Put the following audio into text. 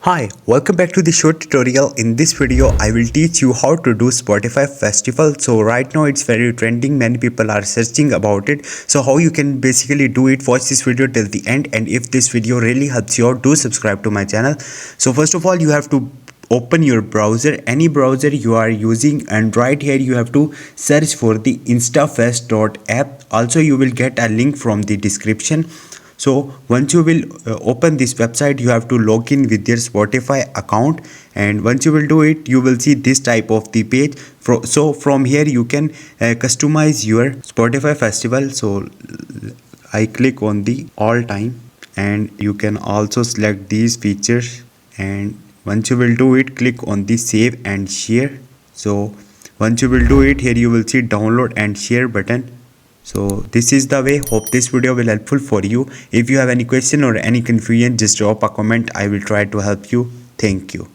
Hi, welcome back to the short tutorial. In this video, I will teach you how to do Spotify Festival. So right now it's very trending. Many people are searching about it. So how you can basically do it, watch this video till the end. And if this video really helps you out, do subscribe to my channel. So first of all, you have to open your browser, any browser you are using, and right here you have to search for the instafest.app. Also you will get a link from the description. So once you will open this website, you have to log in with your Spotify account, and once you will do it, you will see this type of the page. So from here you can customize your Spotify festival. So I click on the all time, and you can also select these features, and once you will do it, click on the save and share. So once you will do it, here you will see download and share button. So this is the way. Hope this video will helpful for you. If you have any question or any confusion, just drop a comment. I will try to help you. Thank you.